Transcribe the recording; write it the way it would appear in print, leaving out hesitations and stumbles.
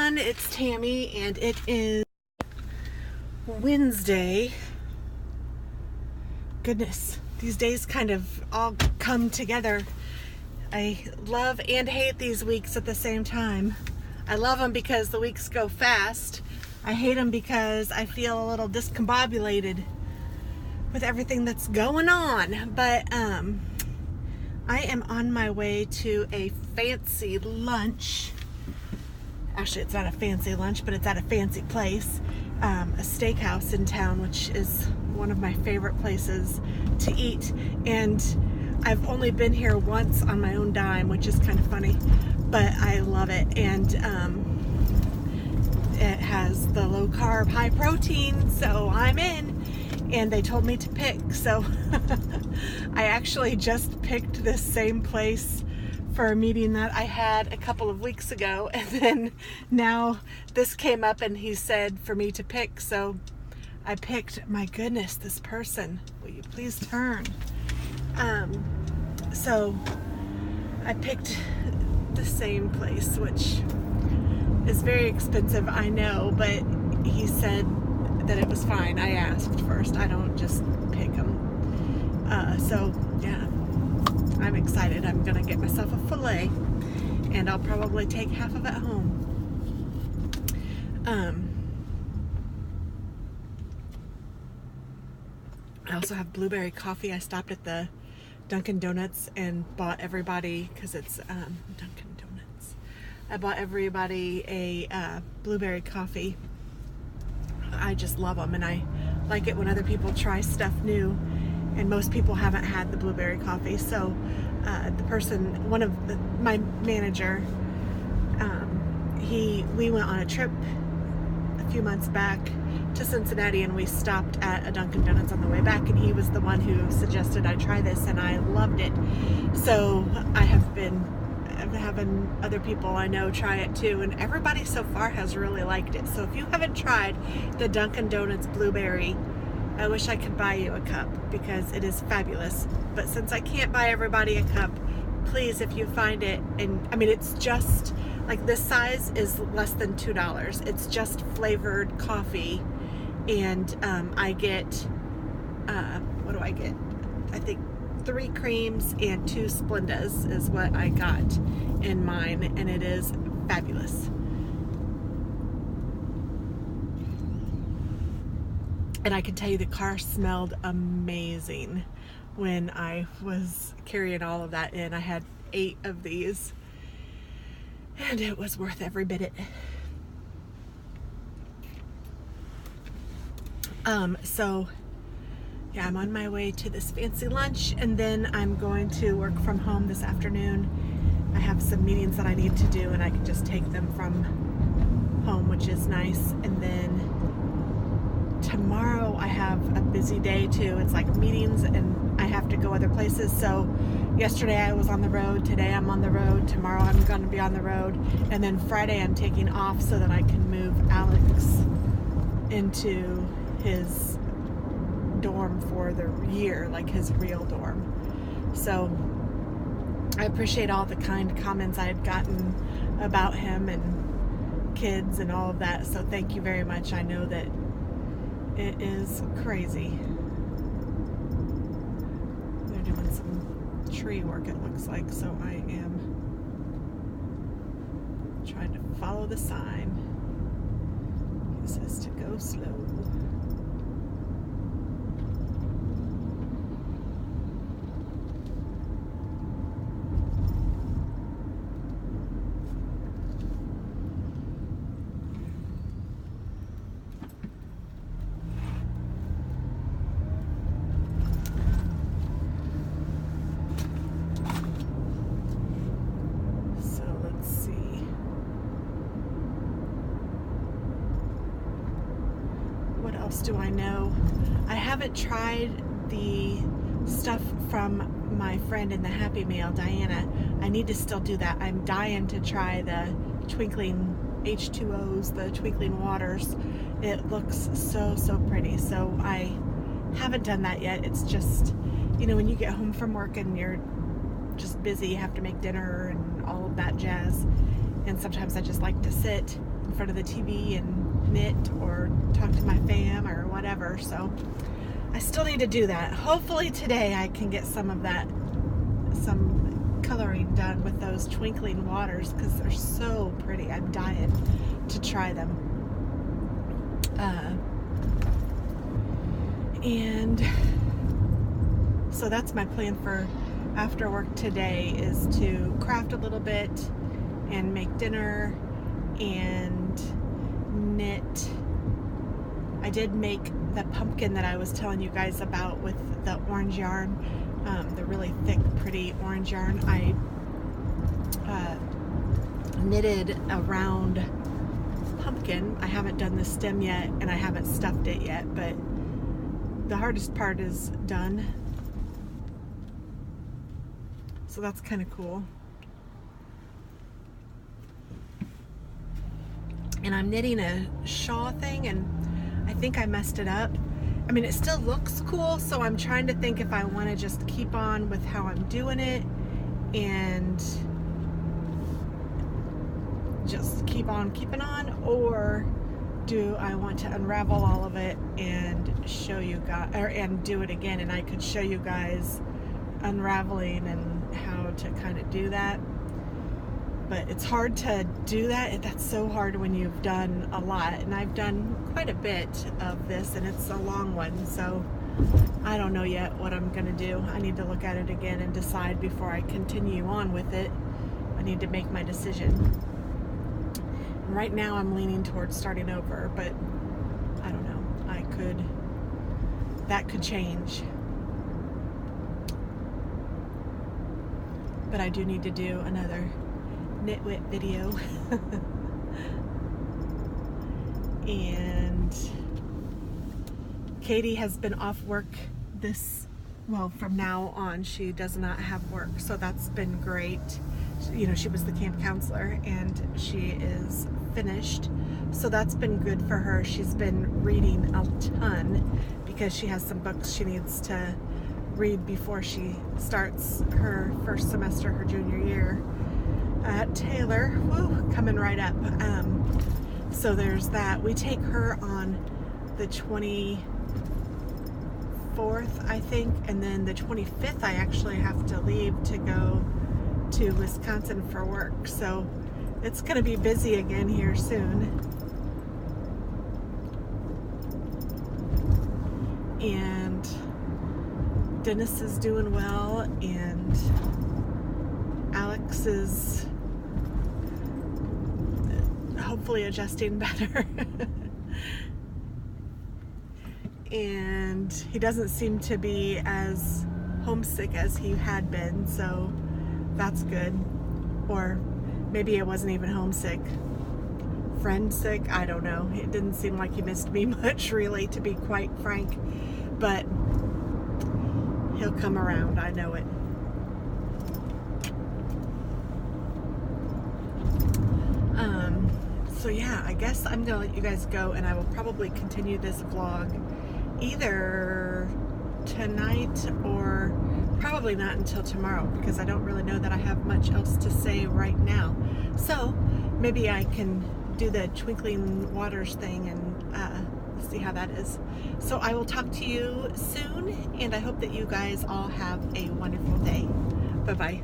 everyone, it's Tammy and it is Wednesday. Goodness, these days kind of all come together. I love and hate these weeks at the same time. I love them because the weeks go fast. I hate them because I feel a little discombobulated with everything that's going on. But I am on my way to a fancy lunch. Actually, it's not a fancy lunch, but it's at a fancy place, a steakhouse in town, which is one of my favorite places to eat. And I've only been here once on my own dime, which is kind of funny, but I love it. And it has the low carb, high protein, so I'm in. And they told me to pick, so I actually just picked this same place for a meeting that I had a couple of weeks ago, and then now this came up and he said for me to pick, so I picked. My goodness, this person, will you please turn? So I picked the same place, which is very expensive, I know, but he said that it was fine. I asked first, I don't just pick them. So yeah, I'm excited. I'm gonna get myself a filet and I'll probably take half of it home. I also have blueberry coffee. I stopped at the Dunkin' Donuts and bought everybody, because it's Dunkin' Donuts, I bought everybody a blueberry coffee. I just love them, and I like it when other people try stuff new, and most people haven't had the blueberry coffee. So the person, my manager, we went on a trip a few months back to Cincinnati, and we stopped at a Dunkin' Donuts on the way back, and he was the one who suggested I try this, and I loved it. So I have been having other people I know try it too, and everybody so far has really liked it. So if you haven't tried the Dunkin' Donuts blueberry, I wish I could buy you a cup because it is fabulous. But since I can't buy everybody a cup, please, if you find it, and I mean, it's just like this size is less than $2. It's just flavored coffee, and I get what do I get? I think 3 creams and 2 Splendas is what I got in mine, and it is fabulous. And I can tell you the car smelled amazing when I was carrying all of that in. I had 8 of these, and it was worth every bit of it. So yeah, I'm on my way to this fancy lunch, and then I'm going to work from home this afternoon. I have some meetings that I need to do, and I can just take them from home, which is nice. And then tomorrow I have a busy day too. It's like meetings, and I have to go other places. So yesterday I was on the road, today I'm on the road, tomorrow I'm going to be on the road, and then Friday I'm taking off so that I can move Alex into his dorm for the year, like his real dorm. So I appreciate all the kind comments I had gotten about him and kids and all of that, so thank you very much. I know that it is crazy. They're doing some tree work, it looks like, so I am trying to follow the sign. It says to go slow. What else do I know? I haven't tried the stuff from my friend in the Happy Meal, Diana. I need to still do that. I'm dying to try the twinkling H2Os, the twinkling waters. It looks so pretty. So I haven't done that yet. It's just, you know, when you get home from work and you're just busy, you have to make dinner and all of that jazz. And sometimes I just like to sit in front of the TV and knit or talk to my fam or whatever. So I still need to do that. Hopefully today I can get some of that, some coloring done with those twinkling waters, because they're so pretty. I'm dying to try them. And so that's my plan for after work today, is to craft a little bit and make dinner and knit. I did make the pumpkin that I was telling you guys about with the orange yarn, the really thick, pretty orange yarn. I knitted a round pumpkin. I haven't done the stem yet, and I haven't stuffed it yet, but the hardest part is done. So that's kind of cool. And I'm knitting a shawl thing, and I think I messed it up. I mean, it still looks cool, so I'm trying to think if I want to just keep on with how I'm doing it and just keep on keeping on, or do I want to unravel all of it and show you guys, and do it again, and I could show you guys unraveling and how to kind of do that. But it's hard to do that. That's so hard when you've done a lot, and I've done quite a bit of this, and it's a long one, so I don't know yet what I'm gonna do. I need to look at it again and decide before I continue on with it. I need to make my decision. Right now I'm leaning towards starting over, but I don't know. That could change. But I do need to do another Knitwit video. And Katie has been off work from now on. She does not have work, so that's been great. You know, she was the camp counselor, and she is finished, so that's been good for her. She's been reading a ton because she has some books she needs to read before she starts her first semester, her junior year at Taylor. Woo, coming right up. So there's that. We take her on the 24th, I think, and then the 25th I actually have to leave to go to Wisconsin for work, so it's going to be busy again here soon. And Dennis is doing well, and Alex is hopefully adjusting better. And he doesn't seem to be as homesick as he had been, so that's good. Or maybe it wasn't even homesick. Friend sick? I don't know. It didn't seem like he missed me much, really, to be quite frank. But he'll come around, I know it. So yeah, I guess I'm gonna let you guys go, and I will probably continue this vlog either tonight or probably not until tomorrow, because I don't really know that I have much else to say right now. So maybe I can do the twinkling waters thing and see how that is. So I will talk to you soon, and I hope that you guys all have a wonderful day. Bye-bye.